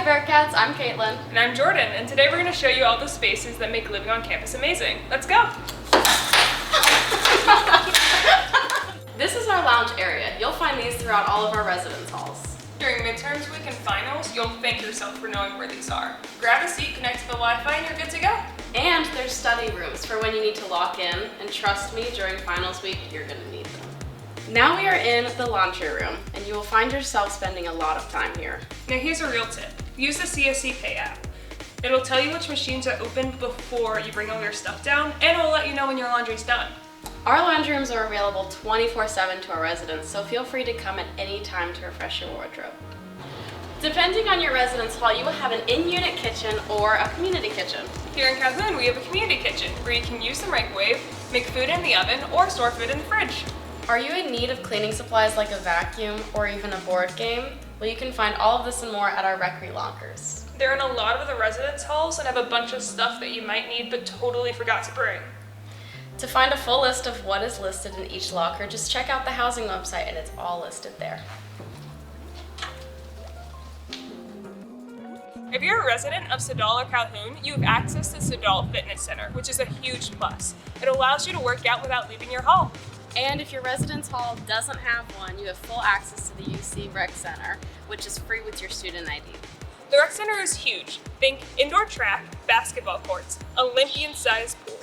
Hi Bearcats, I'm Caitlin. And I'm Jordan, and today we're going to show you all the spaces that make living on campus amazing. Let's go! This is our lounge area. You'll find these throughout all of our residence halls. During midterms week and finals, you'll thank yourself for knowing where these are. Grab a seat, connect to the Wi-Fi, and you're good to go. And there's study rooms for when you need to lock in, and trust me, during finals week, you're going to need them. Now we are in the laundry room, and you will find yourself spending a lot of time here. Now here's a real tip. Use the CSC Pay app. It'll tell you which machines are open before you bring all your stuff down, and it'll let you know when your laundry's done. Our laundry rooms are available 24/7 to our residents, so feel free to come at any time to refresh your wardrobe. Depending on your residence hall, you will have an in-unit kitchen or a community kitchen. Here in Calhoun, we have a community kitchen where you can use the microwave, make food in the oven, or store food in the fridge. Are you in need of cleaning supplies like a vacuum or even a board game? Well, you can find all of this and more at our RecRe lockers. They're in a lot of the residence halls and have a bunch of stuff that you might need but totally forgot to bring. To find a full list of what is listed in each locker, just check out the housing website and it's all listed there. If you're a resident of Sedal or Calhoun, you have access to Sedal Fitness Center, which is a huge plus. It allows you to work out without leaving your hall. And if your residence hall doesn't have one, you have full access to the UC Rec Center, which is free with your student ID. The Rec Center is huge. Think indoor track, basketball courts, Olympian-sized pool,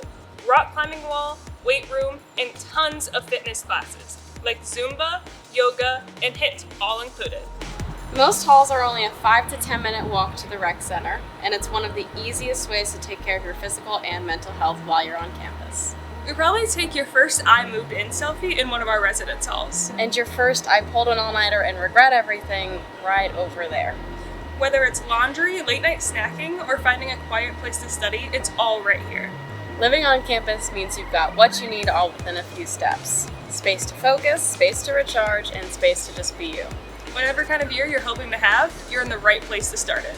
rock climbing wall, weight room, and tons of fitness classes, like Zumba, yoga, and HIIT, all included. Most halls are only a 5 to 10 minute walk to the Rec Center, and it's one of the easiest ways to take care of your physical and mental health while you're on campus. You'll probably take your first I moved in selfie in one of our residence halls. And your first I pulled an all-nighter and regret everything right over there. Whether it's laundry, late night snacking, or finding a quiet place to study, it's all right here. Living on campus means you've got what you need all within a few steps. Space to focus, space to recharge, and space to just be you. Whatever kind of year you're hoping to have, you're in the right place to start it.